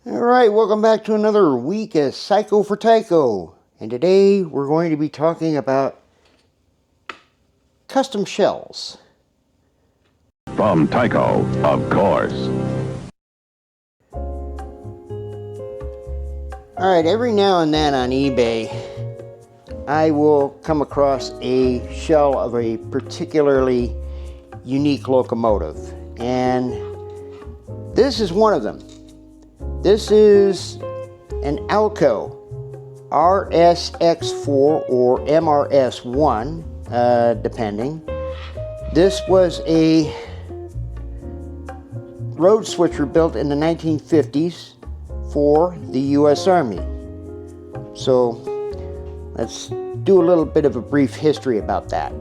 Alright, welcome back to another week as Psycho for Tycho. And today we're going to be talking about custom shells. From Tycho, of course. Alright, every now and then on eBay, I will come across a shell of a particularly unique locomotive. And this is one of them. This is an ALCo RSX4 or MRS1, depending. This was a road switcher built in the 1950s for the U.S. Army. So let's do a little bit of a brief history about that.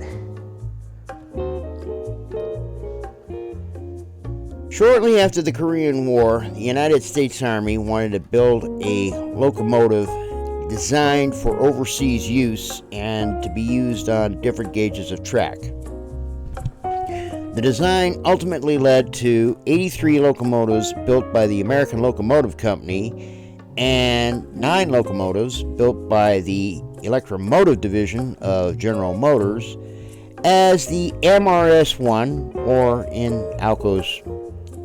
Shortly after the Korean War, the United States Army wanted to build a locomotive designed for overseas use and to be used on different gauges of track. The design ultimately led to 83 locomotives built by the American Locomotive Company and 9 locomotives built by the Electromotive Division of General Motors as the MRS1, or in ALCo's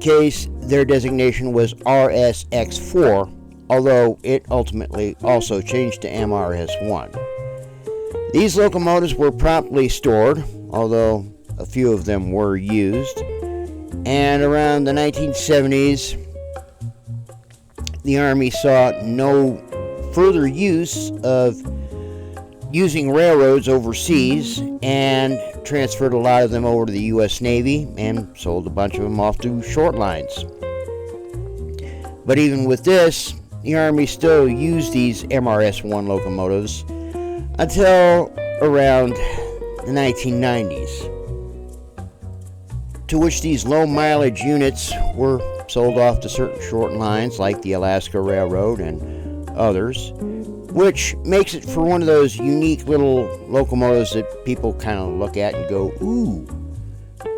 case, their designation was RSX4, although it ultimately also changed to MRS1. These locomotives were promptly stored, although a few of them were used, and around the 1970s, the Army saw no further use of using railroads overseas and transferred a lot of them over to the U.S. Navy and sold a bunch of them off to short lines. But even with this, the Army still used these MRS-1 locomotives until around the 1990s, to which these low mileage units were sold off to certain short lines like the Alaska Railroad and others, which makes it for one of those unique little locomotives that people kind of look at and go, ooh,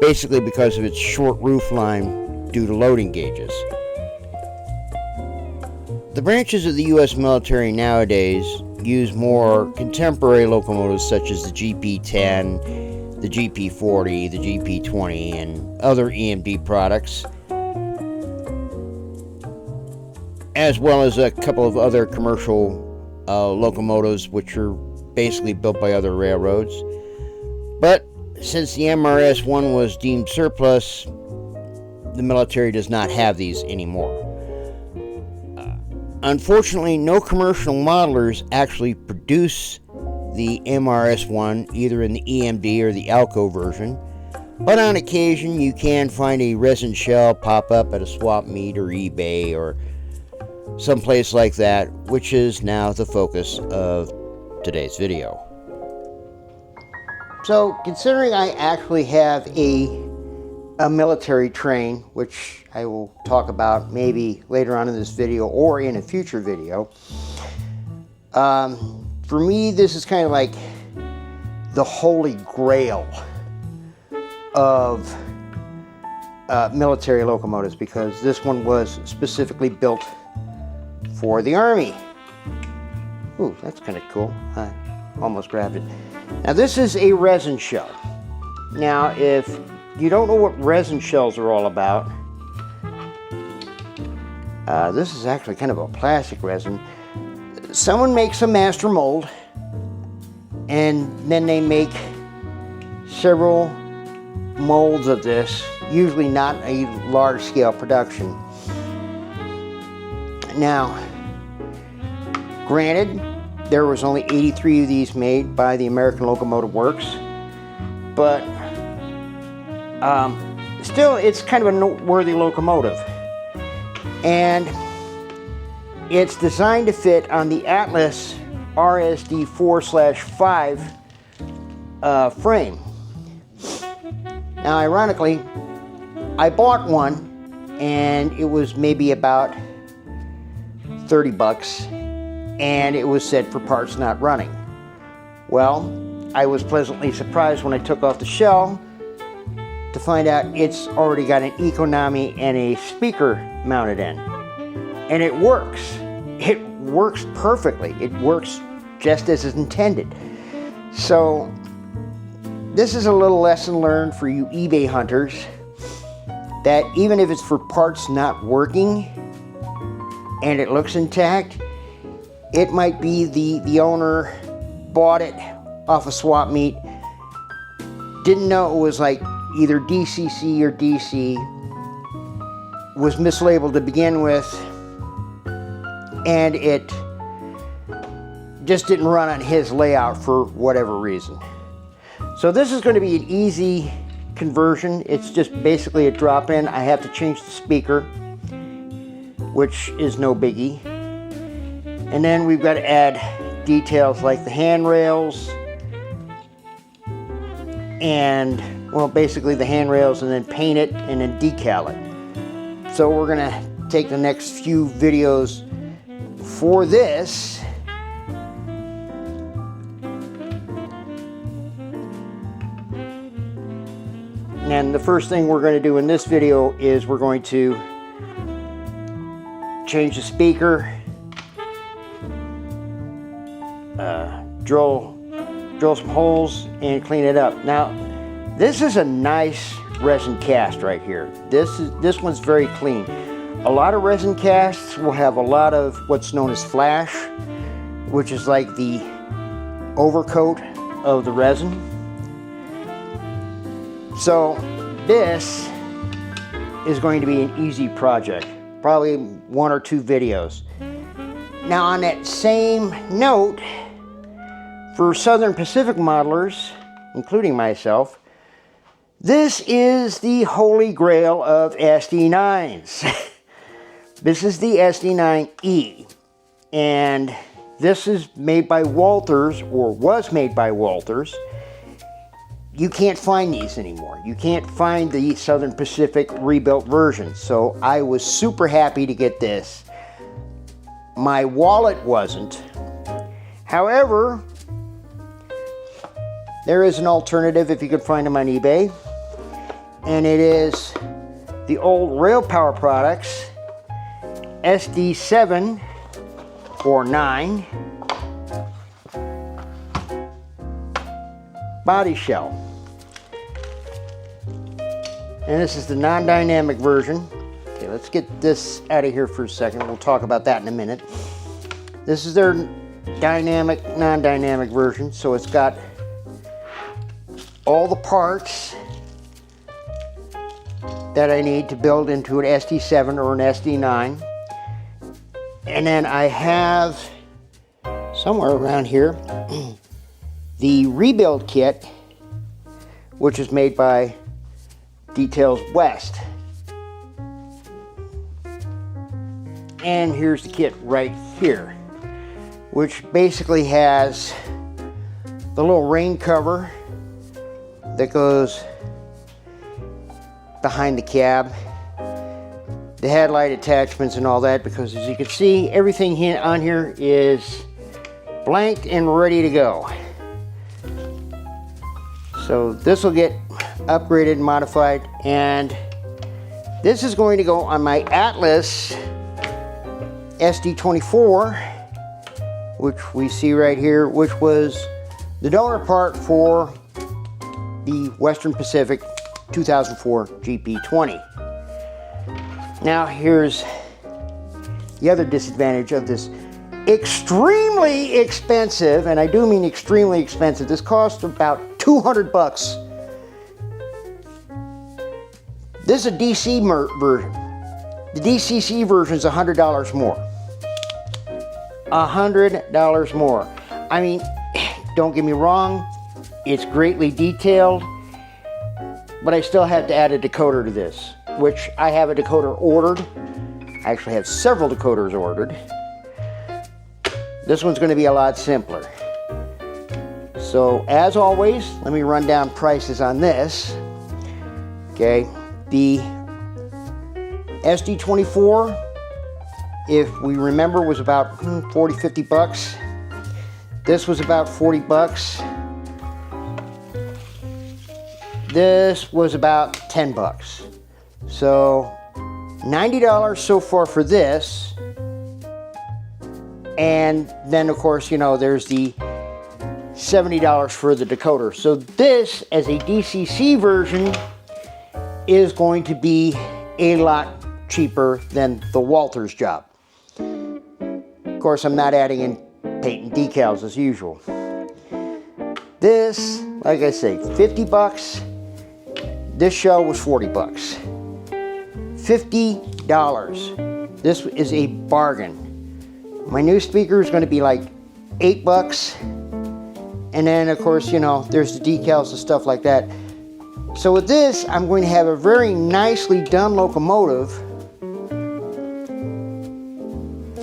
basically because of its short roof line due to loading gauges. The branches of the U.S. military nowadays use more contemporary locomotives such as the GP-10, the GP-40, the GP-20, and other EMD products, as well as a couple of other commercial locomotives which are basically built by other railroads. But since the MRS-1 was deemed surplus, the military does not have these anymore. Unfortunately, no commercial modelers actually produce the MRS-1 either in the EMD or the ALCo version, but on occasion you can find a resin shell pop up at a swap meet or eBay or someplace like that, which is now the focus of today's video. So, considering I actually have a military train, which I will talk about maybe later on in this video or in a future video, for me this is kind of like the holy grail of military locomotives, because this one was specifically built for the Army. Ooh, that's kind of cool. I almost grabbed it. Now this is a resin shell. Now if you don't know what resin shells are all about, this is actually kind of a plastic resin. Someone makes a master mold and then they make several molds of this, usually not a large scale production. Now, granted, there was only 83 of these made by the American Locomotive Works, but still, it's kind of a noteworthy locomotive. And it's designed to fit on the Atlas RSD4/5 frame. Now, ironically, I bought one, and it was maybe about $30, and it was set for parts not running. Well, I was pleasantly surprised when I took off the shell to find out it's already got an economy and a speaker mounted in. And it works. It works perfectly. It works just as it's intended. So this is a little lesson learned for you eBay hunters, that even if it's for parts not working and it looks intact, it might be the owner bought it off a swap meet, didn't know it was like either DCC or DC, was mislabeled to begin with, and it just didn't run on his layout for whatever reason. So this is going to be an easy conversion. It's just basically a drop-in. I have to change the speaker, which is no biggie. And then we've got to add details like the handrails and, well, basically the handrails, and then paint it and then decal it. So we're going to take the next few videos for this and the first thing we're going to do in this video is we're going to change the speaker, drill some holes and clean it up. Now this is a nice resin cast right here. This one's very clean. A lot of resin casts will have a lot of what's known as flash, which is like the overcoat of the resin. So this is going to be an easy project, probably 1 or 2 videos. Now on that same note, for Southern Pacific modelers, including myself, this is the holy grail of SD9s. This is the SD9E, and this is made by Walthers, or was made by Walthers. You can't find these anymore. You can't find the Southern Pacific rebuilt version, so I was super happy to get this. My wallet wasn't. However, there is an alternative if you could find them on eBay, and it is the old Rail Power Products SD7 or 9 body shell. And this is the non-dynamic version. Okay, let's get this out of here for a second. We'll talk about that in a minute. This is their dynamic, non-dynamic version. So it's got all the parts that I need to build into an SD7 or an SD9. And then I have somewhere around here the rebuild kit, which is made by Details West. And here's the kit right here, which basically has the little rain cover that goes behind the cab, the headlight attachments and all that, because as you can see, everything on here is blanked and ready to go. So this will get upgraded and modified, and this is going to go on my Atlas SD24, which we see right here, which was the donor part for the Western Pacific 2004 GP20. Now here's the other disadvantage of this extremely expensive, and I do mean extremely expensive, this cost about 200 bucks. This is a DC version. The DCC version is $100 more. $100 more. I mean, don't get me wrong, it's greatly detailed, but I still have to add a decoder to this, which I have a decoder ordered. I actually have several decoders ordered. This one's going to be a lot simpler. So, as always, let me run down prices on this. Okay, the SD24, if we remember, was about 40, 50 bucks. This was about 40 bucks. This was about 10 bucks. So, $90 so far for this. And then of course, you know, there's the $70 for the decoder. So this, as a DCC version, is going to be a lot cheaper than the Walters job. Of course, I'm not adding in paint and decals as usual. This, like I say, 50 bucks. This shell was 40 bucks. $50. This is a bargain. My new speaker is going to be like 8 bucks. And then, of course, you know, there's the decals and stuff like that. So with this, I'm going to have a very nicely done locomotive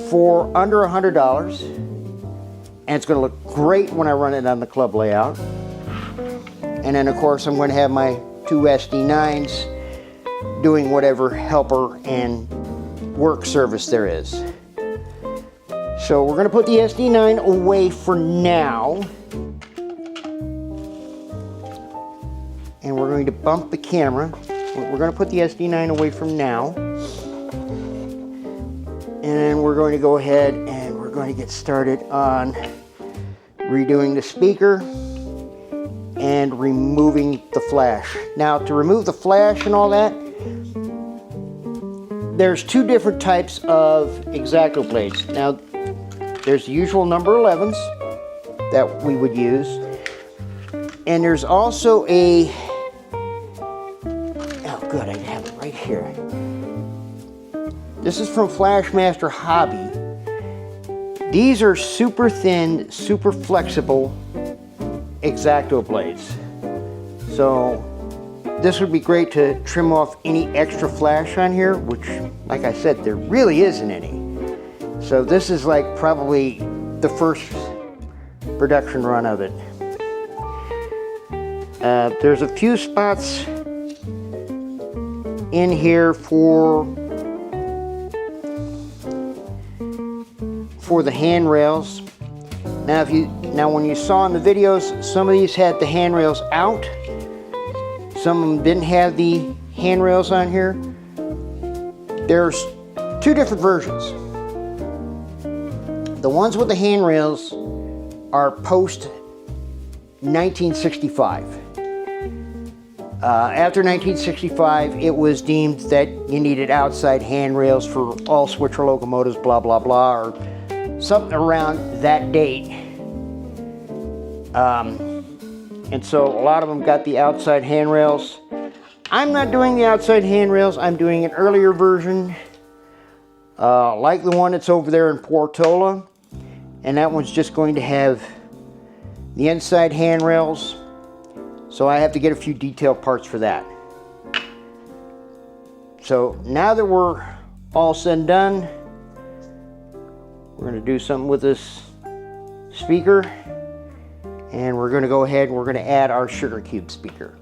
for under $100. And it's going to look great when I run it on the club layout. And then, of course, I'm going to have my two SD9s doing whatever helper and work service there is. So we're going to put the SD9 away for now. And we're going to bump the camera. We're going to put the SD9 away from now. And then we're going to go ahead and we're going to get started on redoing the speaker and removing the flash. Now, to remove the flash and all that, there's two different types of X-Acto blades. Now, there's the usual number 11s that we would use. And there's also a, oh good, I have it right here. This is from Flashmaster Hobby. These are super thin, super flexible X-Acto blades. So this would be great to trim off any extra flash on here, which, like I said, there really isn't any. So this is like probably the first production run of it. There's a few spots in here for the handrails. Now when you saw in the videos, some of these had the handrails out. Some of them didn't have the handrails on here. There's two different versions. The ones with the handrails are post 1965. After 1965, it was deemed that you needed outside handrails for all switcher locomotives, blah, blah, blah, or something around that date. And so a lot of them got the outside handrails. I'm not doing the outside handrails. I'm doing an earlier version, like the one that's over there in Portola. And that one's just going to have the inside handrails. So I have to get a few detailed parts for that. So now that we're all said and done, we're going to do something with this speaker. And we're going to go ahead and we're going to add our sugar cube speaker.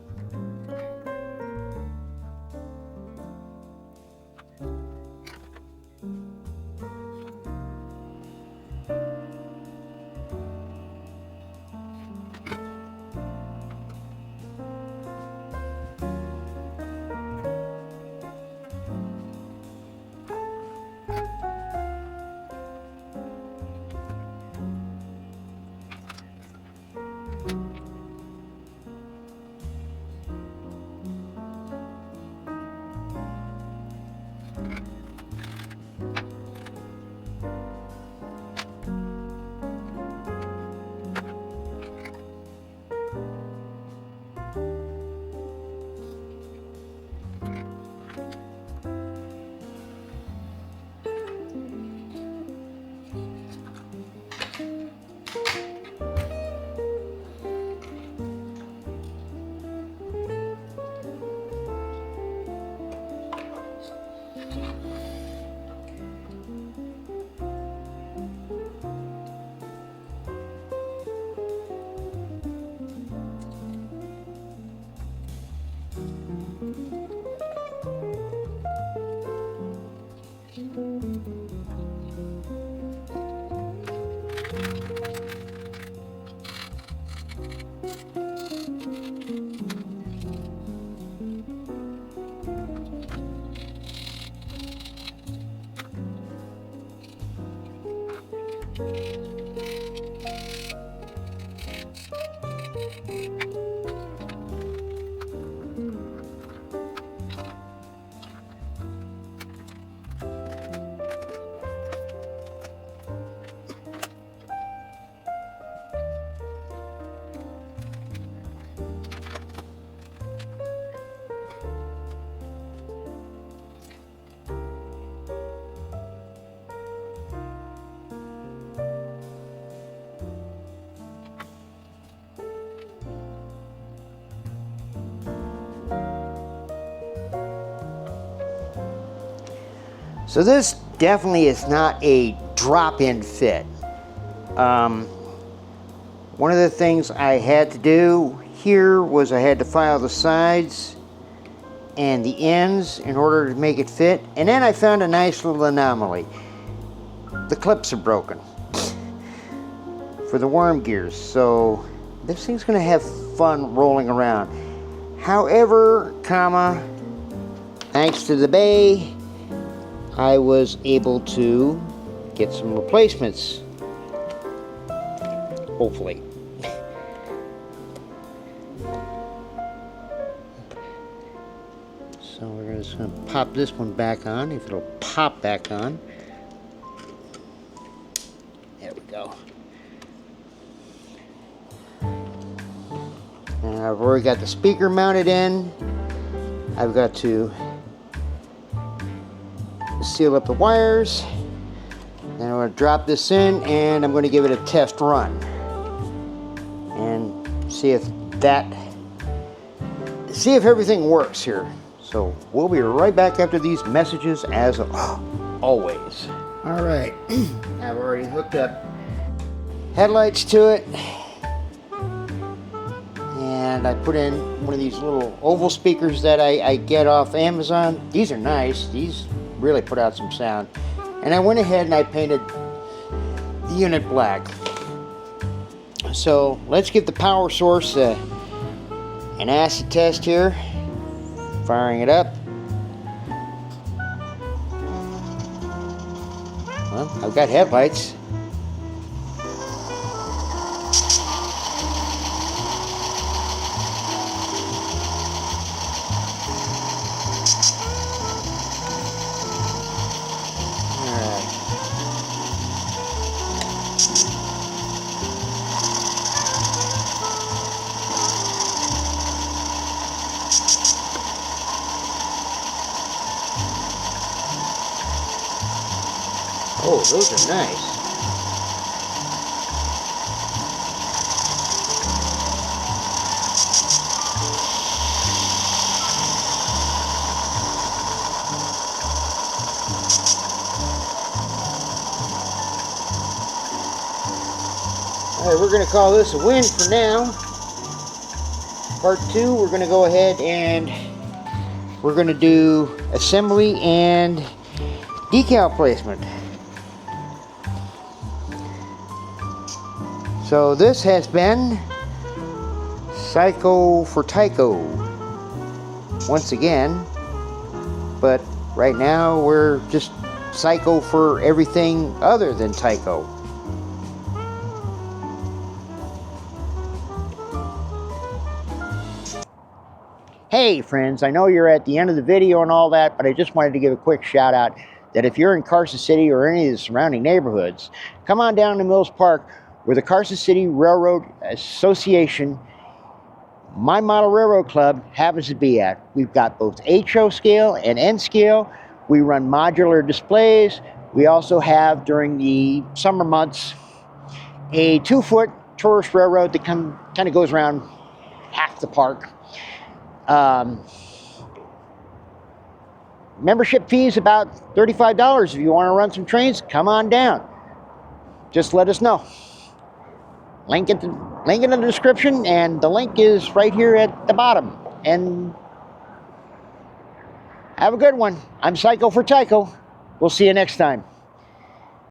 So this definitely is not a drop-in fit. One of the things I had to do here was I had to file the sides and the ends in order to make it fit. And then I found a nice little anomaly. The clips are broken for the worm gears. So this thing's gonna have fun rolling around. However, thanks to the bay, I was able to get some replacements, hopefully. So we're just going to pop this one back on, if it'll pop back on. There we go. And I've already got the speaker mounted in. I've got to seal up the wires. Then I'm going to drop this in and I'm going to give it a test run and see if everything works here. So we'll be right back after these messages as always. All right, I've already hooked up headlights to it, and I put in one of these little oval speakers that I get off Amazon. These are nice. These really put out some sound. And I went ahead and I painted the unit black. So let's give the power source an acid test here. Firing it up. Well, I've got headlights. Oh, those are nice. All right, we're going to call this a win for now. Part 2, we're going to go ahead and we're going to do assembly and decal placement. So this has been Psycho for Tyco once again, but right now we're just Psycho for everything other than Tyco. Hey friends, I know you're at the end of the video and all that, but I just wanted to give a quick shout out that if you're in Carson City or any of the surrounding neighborhoods, come on down to Mills Park, where the Carson City Railroad Association, my model railroad club, happens to be at. We've got both HO scale and N scale. We run modular displays. We also have, during the summer months, a 2-foot tourist railroad that kind of goes around half the park. Membership fee is about $35. If you want to run some trains, come on down. Just let us know. Link in the description, and the link is right here at the bottom. And have a good one. I'm Psycho for Tyco. We'll see you next time.